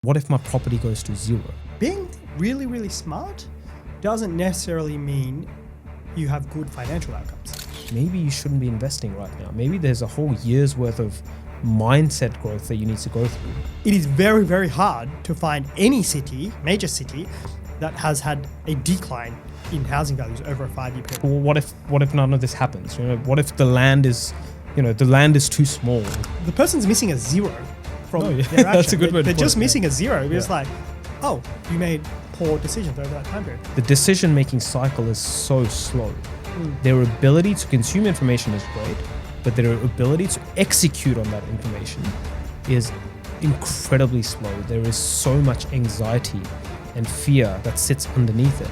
What if my property goes to zero? Being really, really smart doesn't necessarily mean you have good financial outcomes. Maybe you shouldn't be investing right now. Maybe there's a whole year's worth of mindset growth that you need to go through. It is very, very hard to find any city, major city, that has had a decline in housing values over a 5-year period. Well, what if none of this happens? What if the land is too small? The person's missing a zero from their action. That's a good way to They're put just it, missing a zero. It's like, oh, you made poor decisions over that time period. The decision-making cycle is so slow. Their ability to consume information is great, but their ability to execute on that information is incredibly slow. There is so much anxiety and fear that sits underneath it.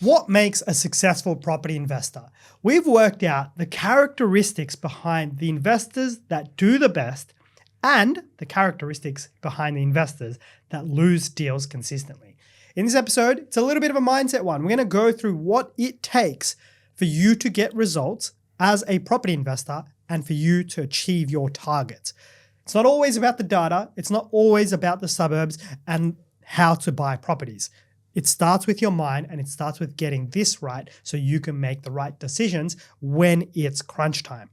What makes a successful property investor? We've worked out the characteristics behind the investors that do the best and the characteristics behind the investors that lose deals consistently. In this episode, it's a little bit of a mindset one. We're going to go through what it takes for you to get results as a property investor and for you to achieve your targets. It's not always about the data. It's not always about the suburbs and how to buy properties. It starts with your mind and it starts with getting this right so you can make the right decisions when it's crunch time.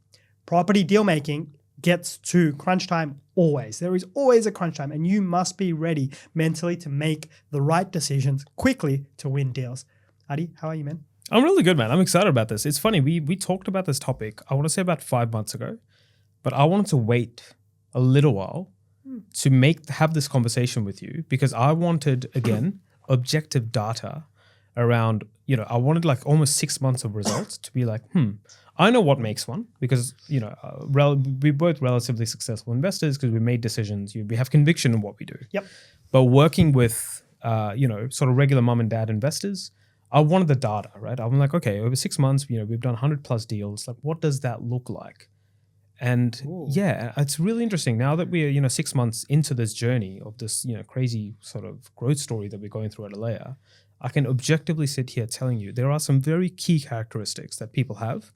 Property deal making gets to crunch time always. There is always a crunch time and you must be ready mentally to make the right decisions quickly to win deals. Adi, how are you, man? I'm really good, man. I'm excited about this. It's funny. We talked about this topic, I want to say about 5 months ago, but I wanted to wait a little while to have this conversation with you because I wanted, again, objective data around, I wanted like almost 6 months of results to be like, I know what makes one because, we're both relatively successful investors because we made decisions. We have conviction in what we do. Yep. But working with, sort of regular mom and dad investors, I wanted the data, right? I'm like, okay, over 6 months, we've done 100+ deals. Like, what does that look like? And yeah, it's really interesting now that we're, 6 months into this journey of this, crazy sort of growth story that we're going through at Alea. I can objectively sit here telling you there are some very key characteristics that people have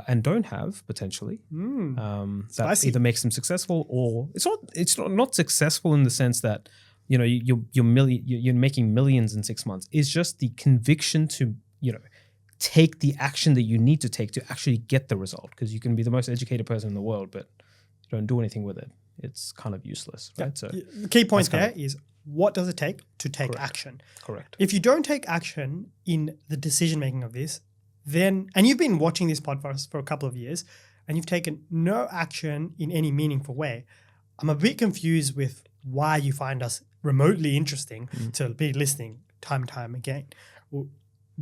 and don't have potentially that either makes them successful or it's not successful in the sense that, you're making millions in 6 months. It's just the conviction to, take the action that you need to take to actually get the result. Because you can be the most educated person in the world, but you don't do anything with it. It's kind of useless, right? Yeah. So the key point there is what does it take to take action? Correct. If you don't take action in the decision making of this, then, and you've been watching this podcast for a couple of years and you've taken no action in any meaningful way, I'm a bit confused with why you find us remotely interesting to be listening time and time again.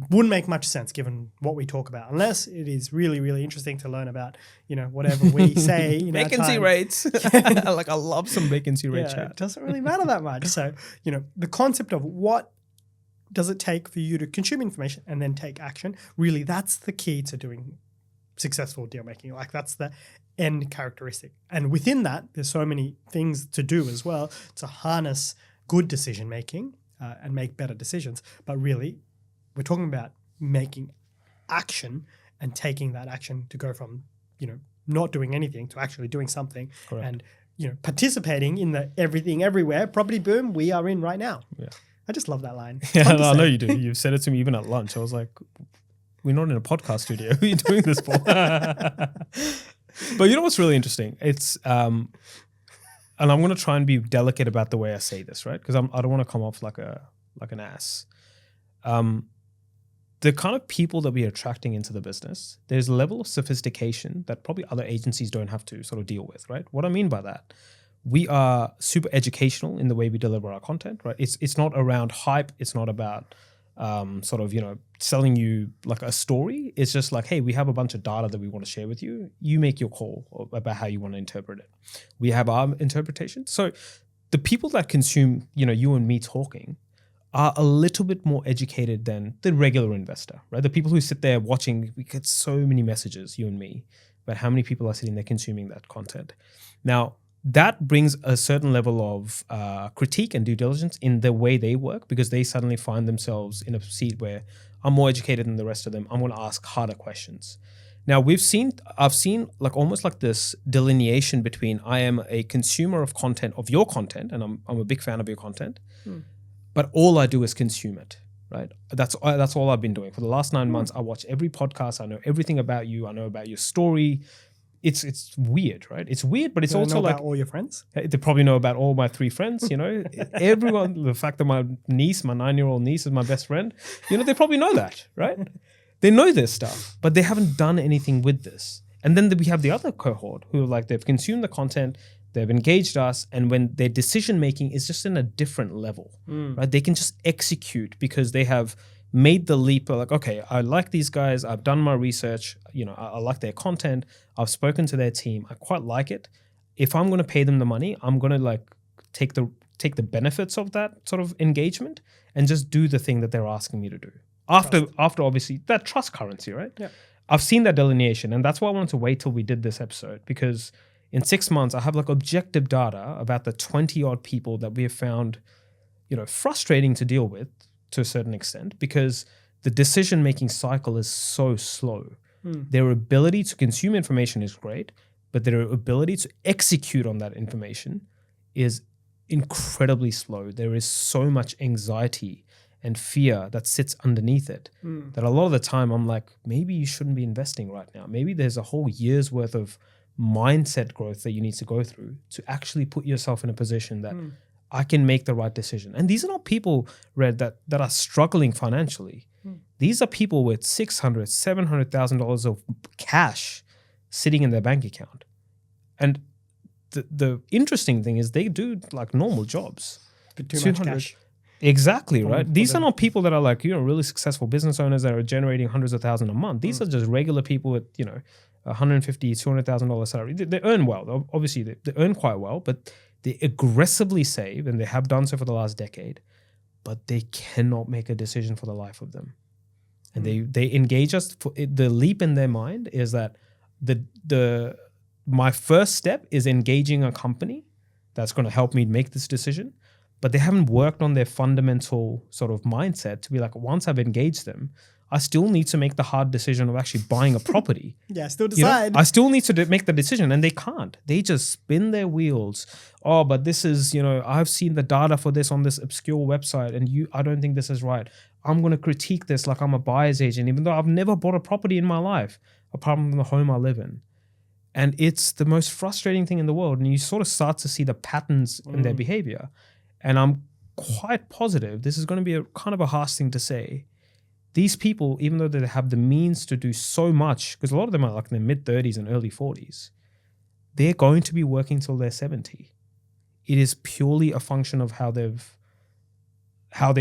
Wouldn't make much sense given what we talk about, unless it is really, really interesting to learn about, whatever we say in vacancy rates. Like I love some vacancy rate chat. It doesn't really matter that much. So, the concept of what does it take for you to consume information and then take action, really that's the key to doing successful deal making. Like that's the end characteristic. And within that, there's so many things to do as well to harness good decision making and make better decisions. But really, we're talking about making action and taking that action to go from, not doing anything to actually doing something. Correct. And, participating in the everything everywhere property boom we are in right now. Yeah. I just love that line. Yeah, I know you do. You've said it to me even at lunch. I was like, we're not in a podcast studio. Who are you doing this for? But you know what's really interesting? It's, and I'm going to try and be delicate about the way I say this, right? Because I don't want to come off like an ass. The kind of people that we're attracting into the business, there's a level of sophistication that probably other agencies don't have to sort of deal with, right? What I mean by that, we are super educational in the way we deliver our content, right? It's not around hype. It's not about selling you like a story. It's just like, hey, we have a bunch of data that we want to share with you. You make your call about how you want to interpret it. We have our interpretation. So the people that consume, you and me talking are a little bit more educated than the regular investor, right? The people who sit there watching, we get so many messages, you and me, about how many people are sitting there consuming that content. Now, that brings a certain level of critique and due diligence in the way they work, because they suddenly find themselves in a seat where I'm more educated than the rest of them. I'm going to ask harder questions. Now I've seen like almost like this delineation between I am a consumer of content, of your content, and I'm a big fan of your content, but all I do is consume it. Right. That's all I've been doing for the last 9 months. I watch every podcast. I know everything about you. I know about your story. It's weird, right? It's weird, but it's Do they also know like about all your friends. they probably know about all my 3 friends. Everyone. The fact that my niece, my 9-year-old niece, is my best friend. They probably know that, right? They know this stuff, but they haven't done anything with this. And then we have the other cohort who like they've consumed the content. They've engaged us, and when their decision making is just in a different level, right? They can just execute because they have made the leap of like, okay, I like these guys. I've done my research. I like their content. I've spoken to their team. I quite like it. If I'm going to pay them the money, I'm going to like take the benefits of that sort of engagement and just do the thing that they're asking me to do. After obviously that trust currency, right? Yeah. I've seen that delineation, and that's why I wanted to wait till we did this episode, because in 6 months, I have like objective data about the 20 odd people that we have found, frustrating to deal with to a certain extent, because the decision-making cycle is so slow. Their ability to consume information is great, but their ability to execute on that information is incredibly slow. There is so much anxiety and fear that sits underneath it that a lot of the time I'm like, maybe you shouldn't be investing right now. Maybe there's a whole year's worth of mindset growth that you need to go through to actually put yourself in a position that I can make the right decision. And these are not people, Red, that are struggling financially. These are people with $600,000, $700,000 of cash sitting in their bank account. And the interesting thing is they do like normal jobs. But too much cash. Exactly, right? These are not people that are like, really successful business owners that are generating hundreds of thousands a month. These are just regular people with, $150,000, $200,000 salary. They earn well. Obviously, they earn quite well, but they aggressively save, and they have done so for the last decade, but they cannot make a decision for the life of them. And they engage us. The leap in their mind is that my first step is engaging a company that's going to help me make this decision, but they haven't worked on their fundamental sort of mindset to be like, once I've engaged them, I still need to make the hard decision of actually buying a property. Yeah, still decide. I still need to make the decision, and they can't. They just spin their wheels. Oh, but this is, I've seen the data for this on this obscure website, and I don't think this is right. I'm going to critique this like I'm a buyer's agent, even though I've never bought a property in my life, apart from the home I live in. And it's the most frustrating thing in the world. And you sort of start to see the patterns in their behavior. And I'm quite positive, this is going to be a kind of a harsh thing to say, these people, even though they have the means to do so much, because a lot of them are like in their mid-30s and early 40s, they're going to be working till they're 70. It is purely a function of how they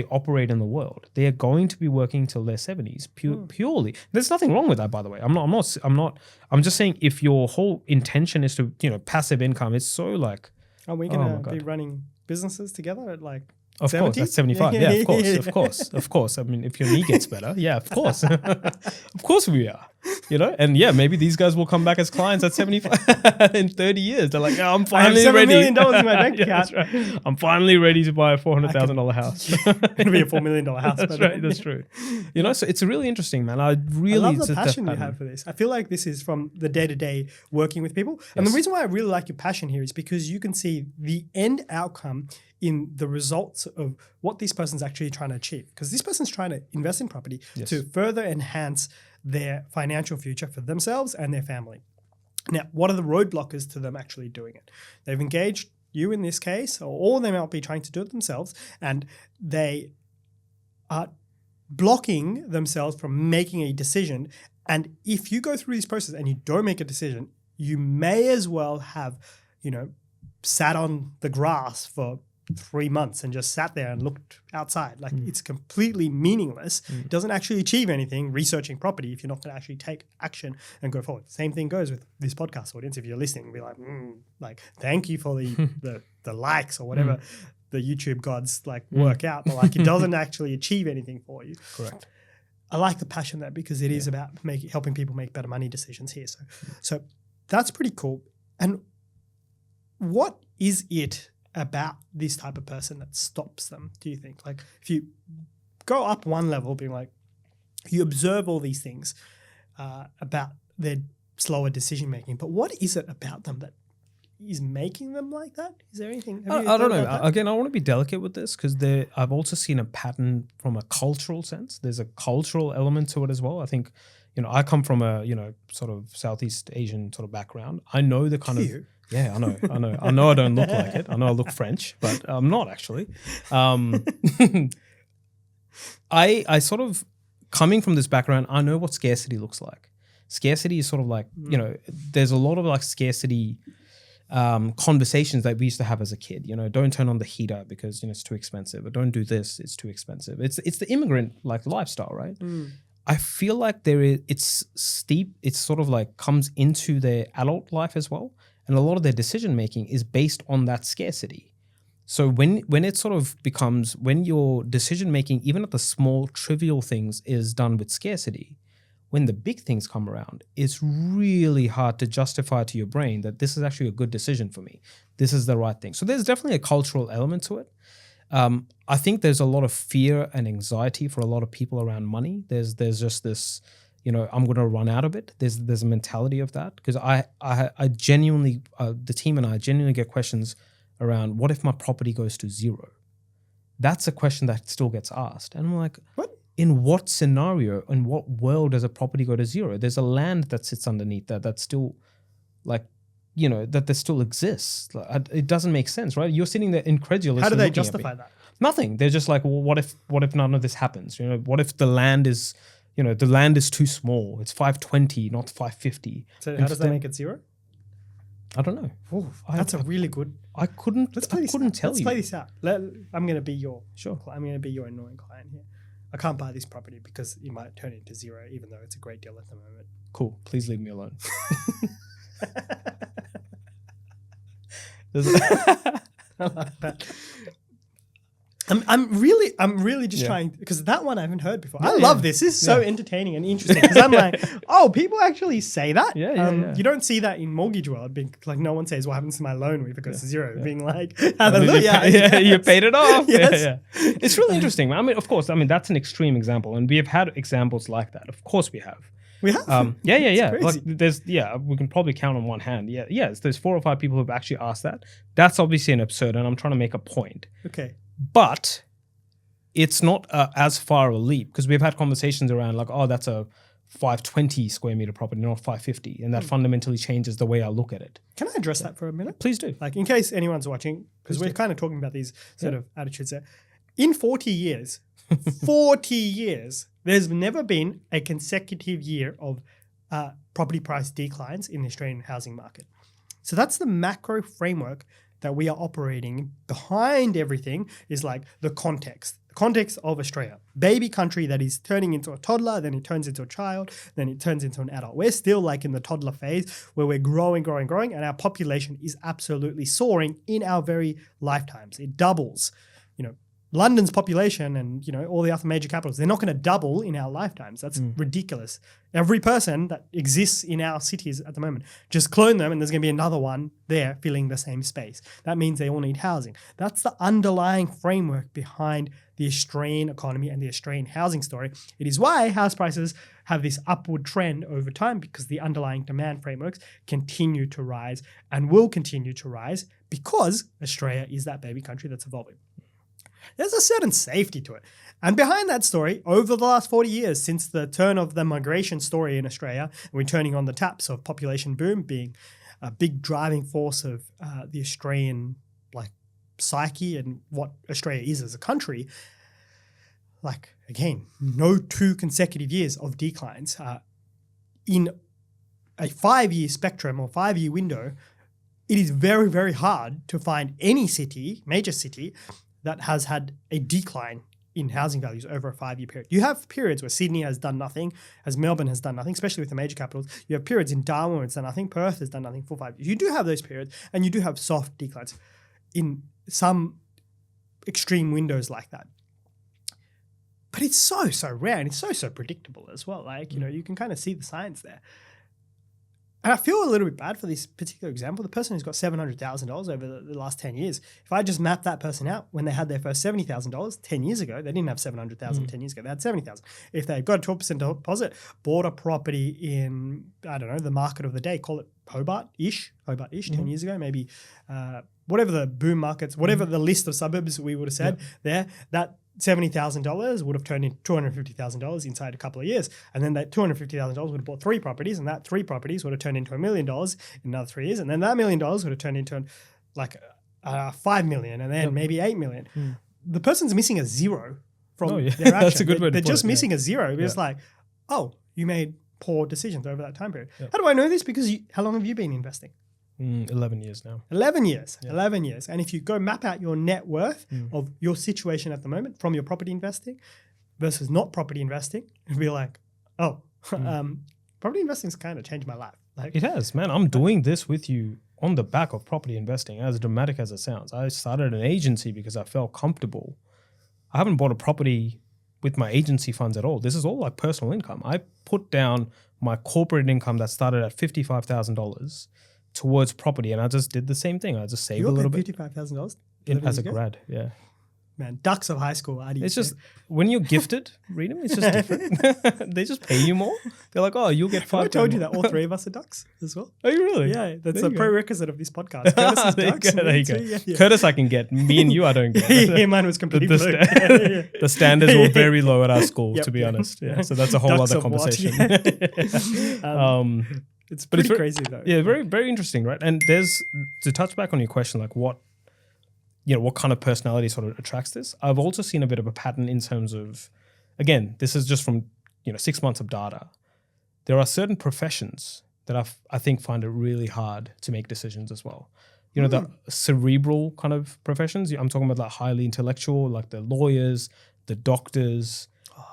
operate in the world. They are going to be working till their 70s purely. There's nothing wrong with that, by the way. I'm just saying, if your whole intention is to, passive income, it's so like, are we going to be running businesses together at like Of 70? course, that's 75. Yeah, of course. I mean, if your knee gets better, yeah, of course. Of course we are, And yeah, maybe these guys will come back as clients at 75 in 30 years. They're like, I'm finally ready. I have $7 million in my bank account. That's right. I'm finally ready to buy a $400,000 house. It'll be a $4 million house. That's right. That's true. So it's really interesting, man. I love the passion you have for this. I feel like this is from the day-to-day working with people. Yes. And the reason why I really like your passion here is because you can see the end outcome in the results of what this person's actually trying to achieve. Because this person's trying to invest in property to further enhance their financial future for themselves and their family. Now, what are the roadblockers to them actually doing it? They've engaged you in this case, or they might be trying to do it themselves, and they are blocking themselves from making a decision. And if you go through this process and you don't make a decision, you may as well have, sat on the grass for 3 months and just sat there and looked outside. Like it's completely meaningless. It doesn't actually achieve anything researching property if you're not going to actually take action and go forward. Same thing goes with this podcast audience. If you're listening, be like, thank you for the likes or whatever the YouTube gods work out, but it doesn't actually achieve anything for you. Correct. I like the passion there because it is about helping people make better money decisions here. So that's pretty cool. And what is it about this type of person that stops them, do you think? Like if you go up one level, being like, you observe all these things about their slower decision making, but what is it about them that is making them like that? Is there anything? I don't know. Again, I want to be delicate with this because I've also seen a pattern from a cultural sense. There's a cultural element to it as well. I think, I come from a, sort of Southeast Asian sort of background. I know the kind of, yeah, I know. I know I don't look like it. I know I look French, but I'm not actually. I sort of, coming from this background, I know what scarcity looks like. Scarcity is sort of like, there's a lot of like scarcity conversations that we used to have as a kid. Don't turn on the heater because it's too expensive, or don't do this, it's too expensive. It's the immigrant like lifestyle, right? I feel like it's steep. It's sort of like comes into their adult life as well, and a lot of their decision making is based on that scarcity. So when it sort of becomes, when your decision making, even at the small trivial things, is done with scarcity, when the big things come around, it's really hard to justify to your brain that this is actually a good decision for me. This is the right thing. So there's definitely a cultural element to it. I think there's a lot of fear and anxiety for a lot of people around money. There's just this, I'm going to run out of it. There's a mentality of that, because I genuinely, the team and I genuinely get questions around, what if my property goes to zero? That's a question that still gets asked. And I'm like, what? In what scenario, in what world does a property go to zero? There's a land that sits underneath that's still like, that there still exists. Like, it doesn't make sense, right? You're sitting there incredulous. How do they justify that? Nothing. They're just like, well, what if none of this happens? What if the land is, the land is too small? It's 520, not 550. So how does that make it zero? I don't know. Ooh, that's a really good. I couldn't tell you. Let's play this out. I'm going to be your sure. I'm going to be your annoying client here. I can't buy this property because it might turn into zero, even though it's a great deal at the moment. Cool. Please leave me alone. I like that. I'm really just trying, because that one I haven't heard before. I love this. This is so entertaining and interesting, because I'm like, oh, people actually say that. You don't see that in mortgage world. Like no one says, what happens to my loan if it goes to zero? Being like, hallelujah. You paid it off. Yes. It's really interesting. I mean, of course, that's an extreme example, and we have had examples like that. Of course, we have. We have. Like we can probably count on one hand. Yes, there's 4 or 5 people who've actually asked that. That's obviously an absurd, and I'm trying to make a point. Okay. But it's not as far a leap, because we've had conversations around like, oh, that's a 520 square meter property, not 550. And that fundamentally changes the way I look at it. Can I address that for a minute? Please do. Like, in case anyone's watching, because we're kind of talking about these sort of attitudes there. In 40 years, 40 years, there's never been a consecutive year of property price declines in the Australian housing market. So that's the macro framework that we are operating behind. Everything is like the context of Australia. Baby country that is turning into a toddler, then it turns into a child, then it turns into an adult. We're still like in the toddler phase where we're growing, and our population is absolutely soaring in our very lifetimes. It doubles. London's population and, all the other major capitals, they're not going to double in our lifetimes. That's ridiculous. Every person that exists in our cities at the moment, just clone them and there's going to be another one there filling the same space. That means they all need housing. That's the underlying framework behind the Australian economy and the Australian housing story. It is why house prices have this upward trend over time, because the underlying demand frameworks continue to rise and will continue to rise, because Australia is that baby country that's evolving. There's a certain safety to it. And behind that story, over the last 40 years, since the turn of the migration story in Australia, we're turning on the taps of population boom being a big driving force of the Australian psyche and what Australia is as a country. Again, no 2 consecutive years of declines. In a 5-year spectrum or 5-year window, it is very, very hard to find any major city, that has had a decline in housing values over a 5-year period. You have periods where Sydney has done nothing, as Melbourne has done nothing, especially with the major capitals. You have periods in Darwin where it's done nothing, Perth has done nothing for 5 years. You do have those periods, and you do have soft declines in some extreme windows like that. But it's so rare, and it's so predictable as well. You can kind of see the science there. And I feel a little bit bad for this particular example. The person who's got $700,000 over the last 10 years, if I just map that person out when they had their first $70,000 10 years ago, they didn't have 700,000 10 years ago, they had 70,000. If they got a 12% deposit, bought a property in, I don't know, the market of the day, call it Hobart-ish 10 years ago, maybe whatever the boom markets, whatever the list of suburbs we would have said there, that $70,000 would have turned into $250,000 inside a couple of years. And then that $250,000 would have bought 3 properties, and that 3 properties would have turned into $1 million in another 3 years. And then that $1 million would have turned into like 5 million, and then maybe 8 million. The person's missing a zero from their action. That's a good way to They're put just it, missing a zero. It's like, oh, you made poor decisions over that time period. How do I know this? Because how long have you been investing? 11 years now. 11 years. 11 years. And if you go map out your net worth of your situation at the moment from your property investing versus not property investing, you'll be like, oh, property investing's kind of changed my life. Like, It has, man. I'm doing this with you on the back of property investing, as dramatic as it sounds. I started an agency because I felt comfortable. I haven't bought a property with my agency funds at all. This is all like personal income. I put down my corporate income that started at $55,000 towards property, and I just did the same thing. I just saved a little bit. $55,000 As a grad, yeah. Man, ducks of high school. It's just when you're gifted, Reading, it's just different. They just pay you more. They're like, oh, you'll get Have 5. I told you that all 3 of us are ducks as well? Oh, you really? Yeah, that's There a you go. prerequisite of this podcast. Curtis is There you ducks. go, there you me go. too, yeah. Curtis, I can get. Me and you, I don't get. Yeah, mine was completely the, blue. the standards were very low at our school, Yep, to be yep. honest. Yeah, so that's a whole Ducks other of what? conversation. It's But it's pretty very- crazy though. Yeah, very, very interesting, right? And there's, to touch back on your question, like what kind of personality sort of attracts this? I've also seen a bit of a pattern in terms of, again, this is just from 6 months of data. There are certain professions that I think find it really hard to make decisions as well. The cerebral kind of professions. I'm talking about like highly intellectual, like the lawyers, the doctors.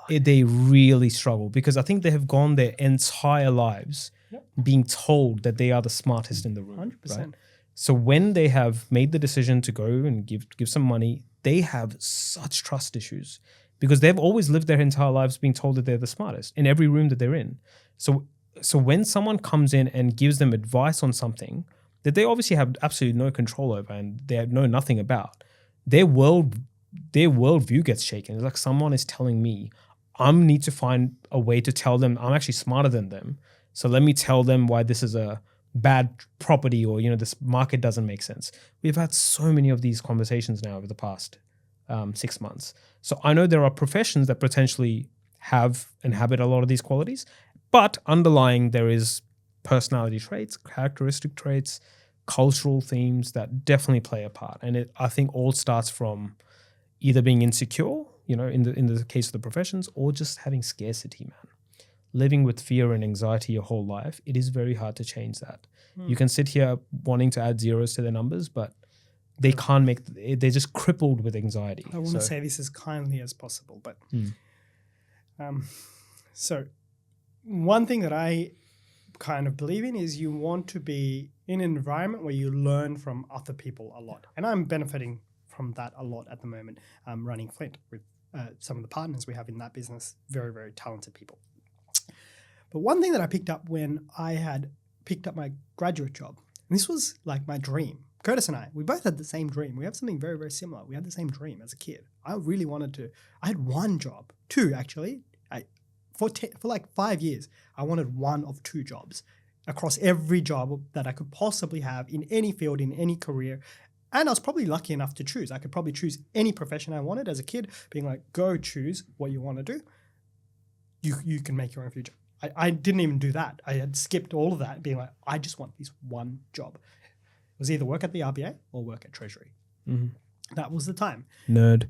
They really struggle because I think they have gone their entire lives being told that they are the smartest in the room. 100%. Right? So when they have made the decision to go and give some money, they have such trust issues because they've always lived their entire lives being told that they're the smartest in every room that they're in. So when someone comes in and gives them advice on something that they obviously have absolutely no control over and they know nothing about, their worldview gets shaken. It's like someone is telling me, I need to find a way to tell them I'm actually smarter than them. So let me tell them why this is a bad property or, this market doesn't make sense. We've had so many of these conversations now over the past 6 months. So I know there are professions that potentially inhabit a lot of these qualities, but underlying there is personality traits, characteristic traits, cultural themes that definitely play a part. And it, I think, all starts from either being insecure, in the case of the professions, or just having scarcity, man. Living with fear and anxiety your whole life, it is very hard to change that. You can sit here wanting to add zeros to their numbers, but they can't they're just crippled with anxiety. I want to say this as kindly as possible, but so one thing that I kind of believe in is you want to be in an environment where you learn from other people a lot. And I'm benefiting from that a lot at the moment. I'm running Flint with some of the partners we have in that business, very, very talented people. But one thing that I picked up when I had picked up my graduate job, and this was like my dream. Curtis and I, we both had the same dream. We have something very, very similar. We had the same dream as a kid. I really wanted to, I had one job, 2 actually. For like 5 years, I wanted 1 of 2 jobs across every job that I could possibly have in any field, in any career. And I was probably lucky enough to choose. I could probably choose any profession I wanted as a kid, being like, go choose what you want to do. You can make your own future. I didn't even do that. I had skipped all of that, being like, I just want this one job. It was either work at the RBA or work at Treasury. Mm-hmm. That was the time. Nerd.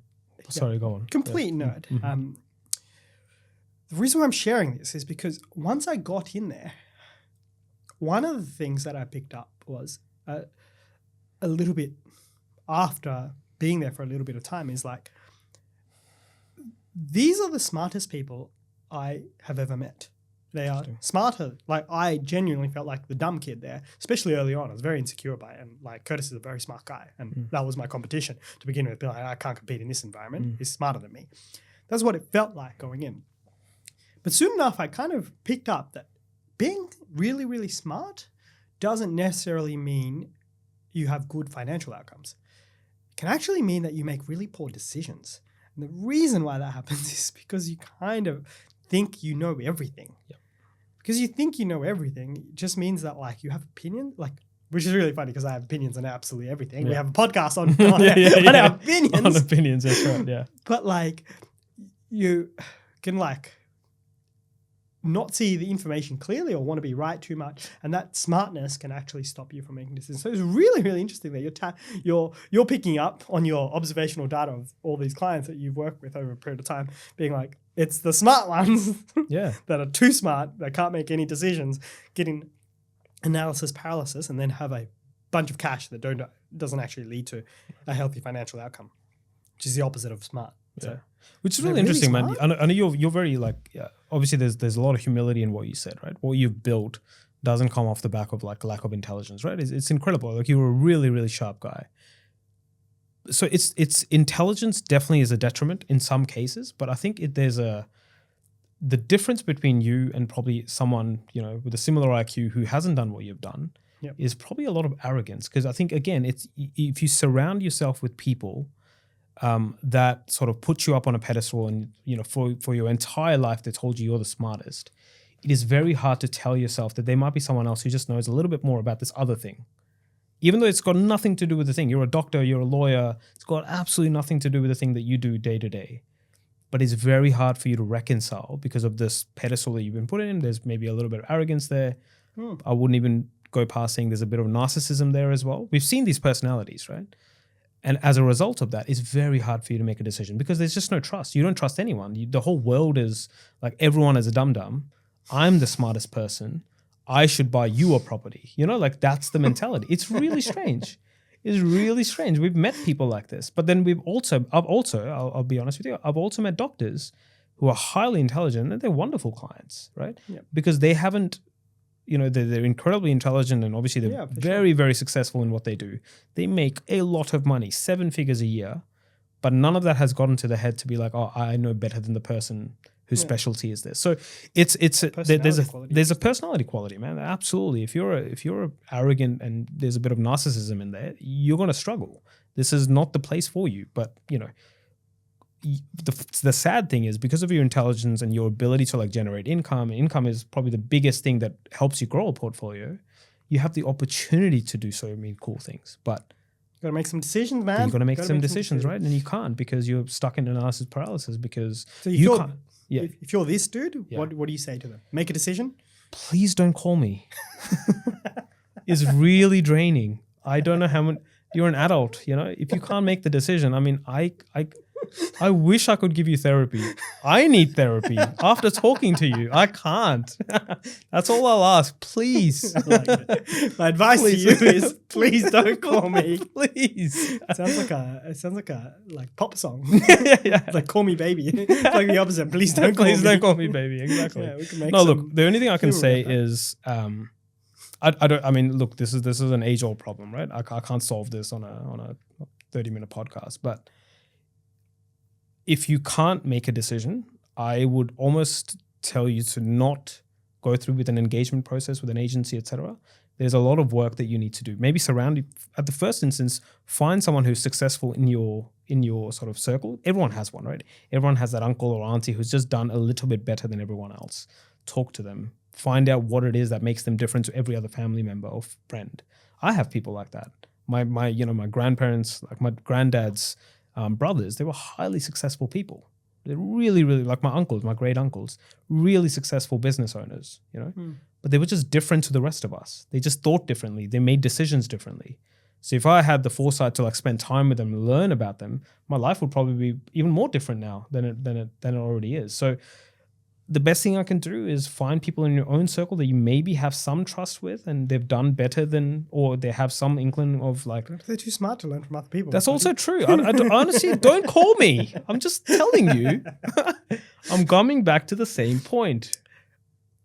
Sorry, go on. Complete nerd. Mm-hmm. The reason why I'm sharing this is because once I got in there, one of the things that I picked up was a little bit after being there for a little bit of time is like, these are the smartest people I have ever met. They are smarter. Like, I genuinely felt like the dumb kid there, especially early on. I was very insecure by it. And like, Curtis is a very smart guy. And that was my competition to begin with. Be like, I can't compete in this environment. He's smarter than me. That's what it felt like going in. But soon enough, I kind of picked up that being really, really smart doesn't necessarily mean you have good financial outcomes. It can actually mean that you make really poor decisions. And the reason why that happens is because you kind of think you know everything. Yep. Because you think you know everything, it just means that like you have opinions, like, which is really funny because I have opinions on absolutely everything. Yeah. We have a podcast on our opinions. On opinions, that's right, yeah. But like you can like not see the information clearly or want to be right too much, and that smartness can actually stop you from making decisions. So it's really, really interesting that you're picking up on your observational data of all these clients that you've worked with over a period of time, being like, it's the smart ones that are too smart, that can't make any decisions, getting analysis paralysis, and then have a bunch of cash that doesn't actually lead to a healthy financial outcome, which is the opposite of smart. So, which is really interesting, man. I know you're very like, obviously there's a lot of humility in what you said, right? What you've built doesn't come off the back of like lack of intelligence, right? It's incredible. Like you're a really, really sharp guy. So it's intelligence definitely is a detriment in some cases, but I think the difference between you and probably someone, with a similar IQ who hasn't done what you've done is probably a lot of arrogance. Because I think, again, it's if you surround yourself with people that sort of put you up on a pedestal and, for your entire life, they told you you're the smartest, it is very hard to tell yourself that there might be someone else who just knows a little bit more about this other thing. Even though it's got nothing to do with the thing. You're a doctor, you're a lawyer, it's got absolutely nothing to do with the thing that you do day to day. But it's very hard for you to reconcile because of this pedestal that you've been put in. There's maybe a little bit of arrogance there. I wouldn't even go past saying there's a bit of narcissism there as well. We've seen these personalities, right? And as a result of that, it's very hard for you to make a decision because there's just no trust. You don't trust anyone. The whole world is like everyone is a dum-dum. I'm the smartest person. I should buy you a property. Like that's the mentality. It's really strange. It's really strange. We've met people like this. But then I'll be honest with you, I've also met doctors who are highly intelligent and they're wonderful clients, right? Yep. Because they haven't, they're incredibly intelligent and obviously they're very, very successful in what they do. They make a lot of money, 7 figures a year, but none of that has gotten to the head to be like, oh, I know better than the person whose specialty is this. So there's a personality quality, man. Absolutely. If you're arrogant and there's a bit of narcissism in there, you're going to struggle. This is not the place for you. But the sad thing is because of your intelligence and your ability to like generate income is probably the biggest thing that helps you grow a portfolio. You have the opportunity to do so many cool things, but got to make some decisions, man. You got to make some decisions, right? And you can't because you're stuck in analysis paralysis because you can't. Yeah. If you're this dude, what do you say to them? Make a decision? Please don't call me. It's really draining. I don't know how much you're an adult, if you can't make the decision. I mean, I wish I could give you therapy. I need therapy after talking to you. I can't. That's all I'll ask. Please. My advice to you is please don't call me. Please. It sounds like a pop song. Yeah. It's like call me baby. It's like the opposite. Please don't call me. Please don't call me baby. Exactly. Yeah, we can make look, the only thing I can say is look, this is an age-old problem, right? I can't solve this on a 30-minute podcast, but if you can't make a decision, I would almost tell you to not go through with an engagement process with an agency, etc. There's a lot of work that you need to do. Maybe at the first instance, find someone who's successful in your sort of circle. Everyone has one, right? Everyone has that uncle or auntie who's just done a little bit better than everyone else. Talk to them. Find out what it is that makes them different to every other family member or friend. I have people like that. My grandparents, like my granddad's brothers, they were highly successful people. They're really, really, like my uncles, my great uncles, really successful business owners, but they were just different to the rest of us. They just thought differently. They made decisions differently. So if I had the foresight to like spend time with them and learn about them, my life would probably be even more different now than it already is. So the best thing I can do is find people in your own circle that you maybe have some trust with and they've done better than, or they have some inkling of like... They're too smart to learn from other people. That's also true. Honestly, don't call me. I'm just telling you. I'm coming back to the same point.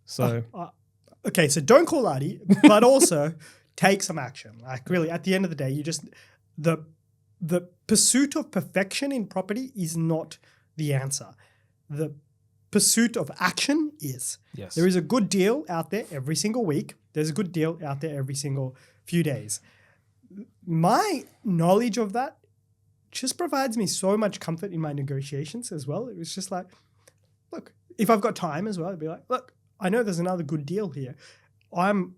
So... okay, so don't call Adi, but also take some action. Like really, at the end of the day, you just... The pursuit of perfection in property is not the answer. The pursuit of action is. Yes. There is a good deal out there every single week. There's a good deal out there every single few days. My knowledge of that just provides me so much comfort in my negotiations as well. It was just like, look, if I've got time as well, I'd be like, look, I know there's another good deal here. I'm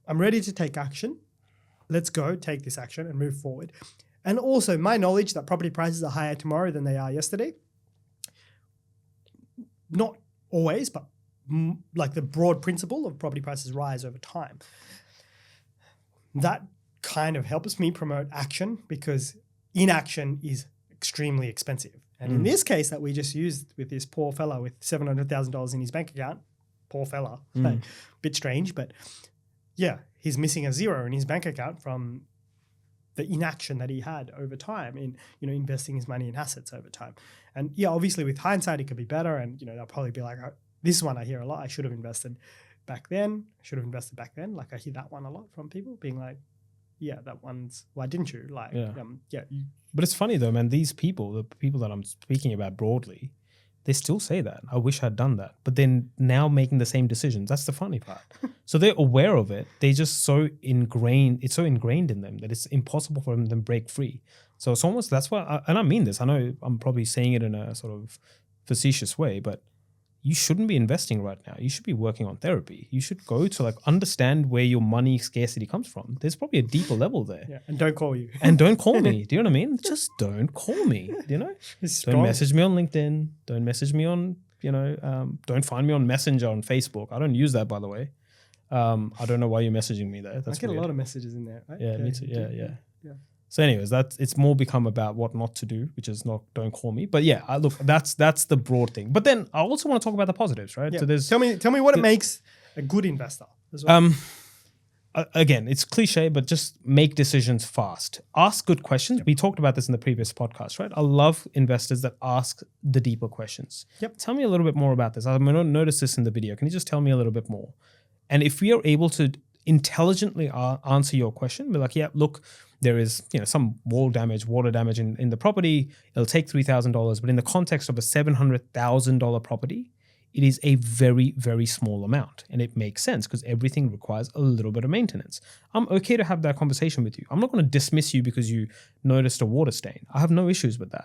ready to take action. Let's go take this action and move forward. And also my knowledge that property prices are higher tomorrow than they are yesterday. Not always, but like the broad principle of property prices rise over time. That kind of helps me promote action because inaction is extremely expensive. And in this case that we just used with this poor fella with $700,000 in his bank account, poor fella, like, bit strange, but yeah, he's missing a zero in his bank account from the inaction that he had over time in, investing his money in assets over time. And yeah, obviously with hindsight, it could be better. And, they'll probably be like, oh, this one I hear a lot. I should have invested back then. Like I hear that one a lot from people being like, yeah, that one's, why didn't you? Like, But it's funny though, man, these people, the people that I'm speaking about broadly, they still say that. I wish I'd done that. But then now making the same decisions. That's the funny part. So they're aware of it. They just so ingrained. It's so ingrained in them that it's impossible for them to break free. So it's almost, that's why, and I mean this. I know I'm probably saying it in a sort of facetious way, but you shouldn't be investing right now. You should be working on therapy. You should go to understand where your money scarcity comes from. There's probably a deeper level there. Yeah, and don't call you. And don't call me. Do you know what I mean? Just don't call me. Don't message me on LinkedIn. Don't message me on, don't find me on Messenger on Facebook. I don't use that, by the way. I don't know why you're messaging me there. That's I get weird. a lot of messages in there, right? Yeah, me too. Yeah. So anyways, it's more become about what not to do, which is don't call me. But yeah, look, that's the broad thing. But then I also want to talk about the positives, right? Yeah. So there's tell me what it makes a good investor as well. Again, it's cliche, but just make decisions fast. Ask good questions. Yep. We talked about this in the previous podcast, right? I love investors that ask the deeper questions. Yep. Tell me a little bit more about this. I noticed this in the video. Can you just tell me a little bit more? And if we are able to intelligently answer your question, be like, yeah, look, there is some wall damage, water damage in the property. It'll take $3,000, but in the context of a $700,000 property, it is a very, very small amount. And it makes sense because everything requires a little bit of maintenance. I'm okay to have that conversation with you. I'm not going to dismiss you because you noticed a water stain. I have no issues with that.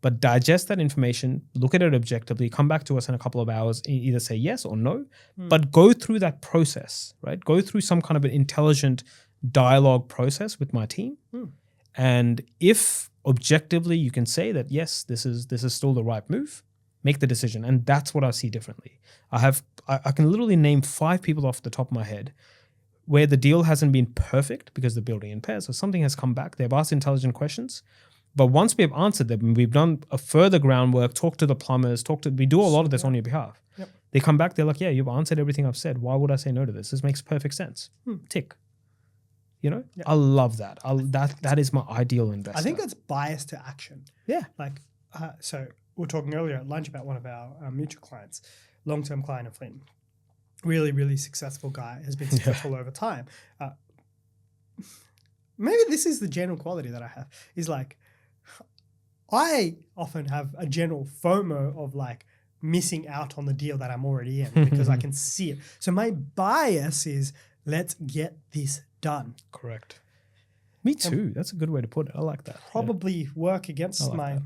But digest that information, look at it objectively, come back to us in a couple of hours, either say yes or no, but go through that process, right? Go through some kind of an intelligent dialogue process with my team. And if objectively you can say that, yes, this is still the right move, make the decision. And that's what I see differently. I can literally name 5 people off the top of my head where the deal hasn't been perfect because the building impairs. So something has come back. They've asked intelligent questions. But once we have answered them, we've done a further groundwork, talked to the plumbers, we do a lot of this on your behalf. Yep. They come back, they're like, yeah, you've answered everything I've said. Why would I say no to this? This makes perfect sense. Tick. Yep. I love that. That is my ideal investor. I think that's bias to action. Yeah. So we were talking earlier at lunch about one of our mutual clients, long-term client of Flynn. Really, really successful guy, has been successful over time. Maybe this is the general quality that I have, is like, I often have a general FOMO of missing out on the deal that I'm already in because I can see it. So my bias is, let's get this done. Correct. Me too. That's a good way to put it. I like that. Probably work against my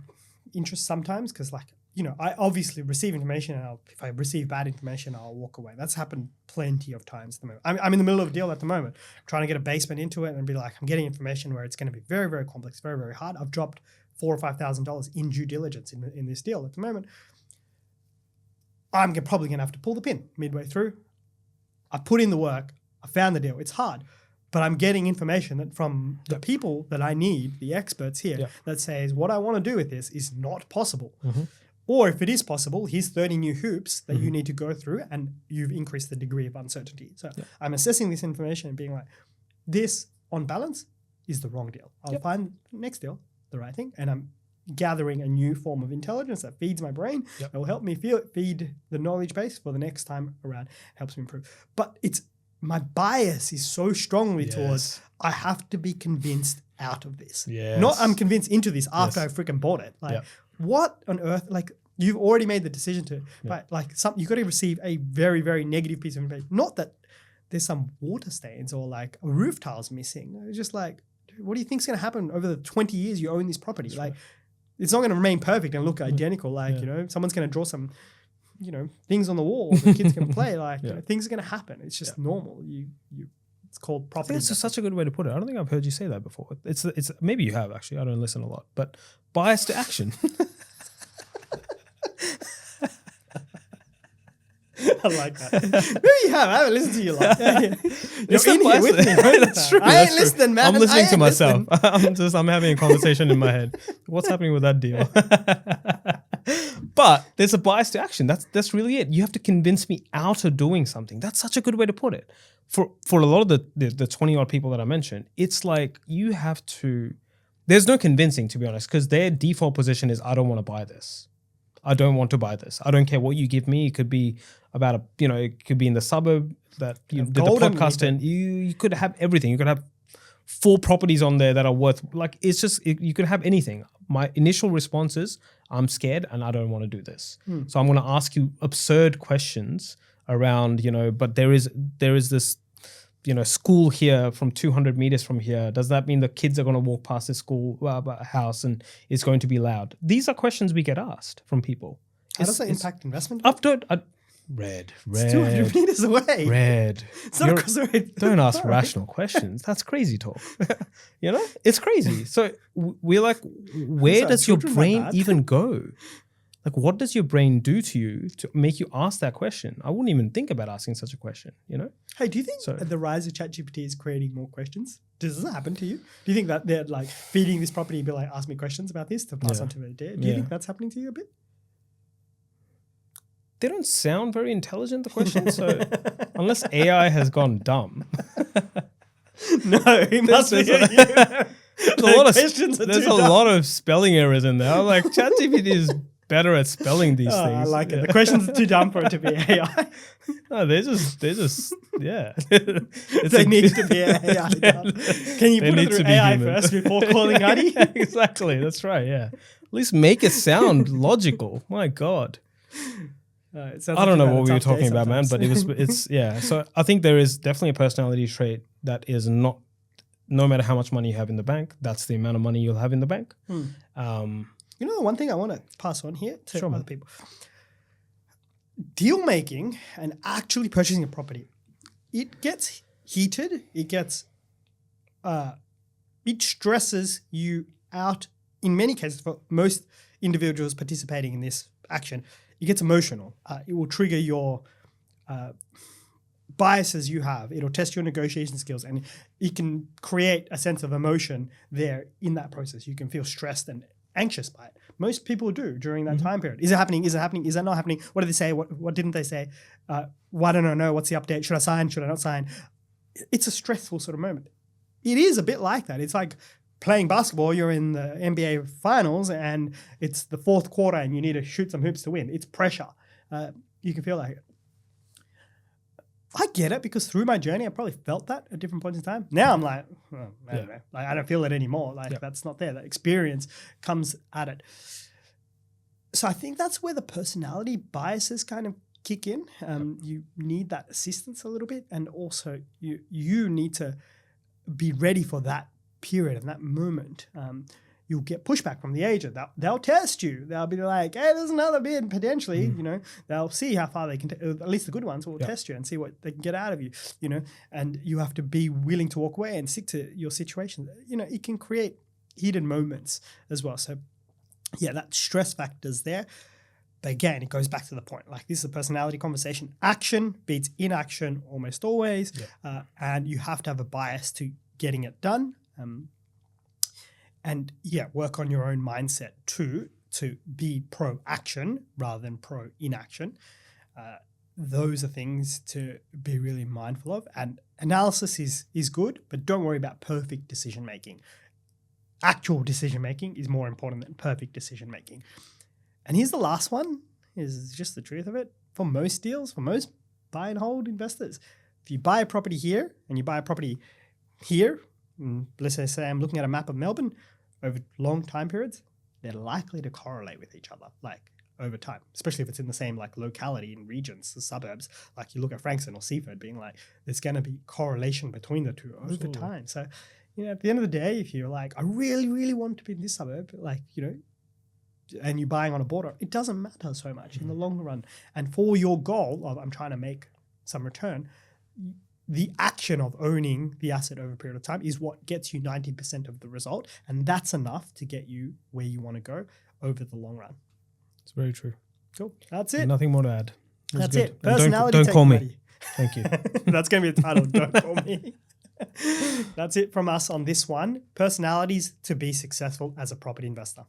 interests sometimes because I obviously receive information and if I receive bad information, I'll walk away. That's happened plenty of times at the moment. I'm in the middle of a deal at the moment, trying to get a basement into it and be like, I'm getting information where it's going to be very, very complex, very, very hard. I've dropped $4,000 or $5,000 in due diligence in this deal at the moment. I'm probably going to have to pull the pin midway through. I put in the work. I found the deal. It's hard. But I'm getting information from the people that I need, the experts here, that says what I want to do with this is not possible. Or if it is possible, here's 30 new hoops that you need to go through and you've increased the degree of uncertainty. So I'm assessing this information and being like, this on balance is the wrong deal. I'll find the next deal, the right thing. And I'm gathering a new form of intelligence that feeds my brain. That will help me feed the knowledge base for the next time around. Helps me improve. But my bias is so strongly towards I have to be convinced out of this. Not I'm convinced into this after I freaking bought it. What on earth? You've already made the decision to, but like you've got to receive a very, very negative piece of information. Not that there's some water stains or like a roof tile's missing. It's just like, dude, what do you think's going to happen over the 20 years you own this property? That's like, it's not going to remain perfect and look identical. Like, someone's going to draw some, things on the wall. The kid's going to play. Like, things are going to happen. It's just normal. It's called property. It's such a good way to put it. I don't think I've heard you say that before. It's maybe you have actually. I don't listen a lot, but bias to action. I like that. Maybe you have. I haven't listened to you a lot. You're in here with me. That's true. I ain't listening, man. I'm listening to myself. I'm having a conversation in my head. What's happening with that deal? But there's a bias to action. That's really it. You have to convince me out of doing something. That's such a good way to put it. For a lot of the 20 odd people that I mentioned, it's like you have to. There's no convincing, to be honest, because their default position is I don't want to buy this. I don't want to buy this. I don't care what you give me. It could be about it could be in the suburb that you did the podcast in. You could have everything. You could have 4 properties on there that are worth, like, it's just, you could have anything. My initial response is, I'm scared and I don't want to do this. So I'm going to ask you absurd questions around, but there is this, school here from 200 meters from here. Does that mean the kids are going to walk past the school house and it's going to be loud? These are questions we get asked from people. How does that impact investment? Red. It's 200 meters away. Red. It's not across the road. Don't ask rational questions. That's crazy talk. It's crazy. So we're like, where does your brain even go? Like, what does your brain do to you to make you ask that question? I wouldn't even think about asking such a question, Hey, do you think the rise of ChatGPT is creating more questions? Does that happen to you? Do you think that they're like feeding this property and be like, ask me questions about this to pass on to their dad? Do you think that's happening to you a bit? They don't sound very intelligent, the questions. So unless AI has gone dumb. No, it must be. There's a lot of spelling errors in there. I'm like, ChatGPT is better at spelling these things. I like it. The questions are too dumb for it to be AI. No, they're just yeah. They need to be AI. Can you put it through AI first before calling Adi? Exactly. That's right. Yeah. At least make it sound logical. My God. I don't know what we were talking about, man, but it's yeah. So I think there is definitely a personality trait that is not, no matter how much money you have in the bank, that's the amount of money you'll have in the bank. The one thing I want to pass on here to other people. Deal making and actually purchasing a property, it gets heated. It stresses you out. In many cases, for most individuals participating in this action, it gets emotional. It will trigger your biases you have. It'll test your negotiation skills, and it can create a sense of emotion there in that process. You can feel stressed and anxious by it. Most people do during that time period. Is it happening? Is it happening? Is that not happening? What did they say? What didn't they say? Why don't I know? What's the update? Should I sign? Should I not sign? It's a stressful sort of moment. It is a bit like that. It's like playing basketball. You're in the NBA finals and it's the 4th quarter and you need to shoot some hoops to win. It's pressure. You can feel like it. I get it, because through my journey, I probably felt that at different points in time. Now I'm like, I don't know. Like, I don't feel it anymore. Like, that's not there. That experience comes at it. So I think that's where the personality biases kind of kick in. You need that assistance a little bit, and also you need to be ready for that period and that moment. You'll get pushback from the agent. They'll test you. They'll be like, hey, there's another bid potentially, they'll see how far they can, at least the good ones will test you and see what they can get out of you, and you have to be willing to walk away and stick to your situation. It can create heated moments as well. So yeah, that stress factor's there. But again, it goes back to the point. Like, this is a personality conversation. Action beats inaction almost always. And you have to have a bias to getting it done. And work on your own mindset too, to be pro-action rather than pro-inaction. Those are things to be really mindful of. And analysis is good, but don't worry about perfect decision-making. Actual decision-making is more important than perfect decision-making. And here's the last one, is just the truth of it. For most deals, for most buy and hold investors, if you buy a property here and you buy a property here, let's say I'm looking at a map of Melbourne over long time periods, they're likely to correlate with each other. Like, over time, especially if it's in the same like locality in regions, the suburbs. Like you look at Frankston or Seaford, being like, there's going to be correlation between the two over Absolutely. time. So, at the end of the day, if you're like, I really, really want to be in this suburb, like, and you're buying on a border, it doesn't matter so much in the long run. And for your goal of I'm trying to make some return, the action of owning the asset over a period of time is what gets you 90% of the result. And that's enough to get you where you want to go over the long run. It's very true. Cool. That's it. Nothing more to add. That's good. it. And Personality don't take, call me. buddy. Thank you. That's going to be a title. Don't call me. That's it from us on this one. Personalities to be successful as a property investor.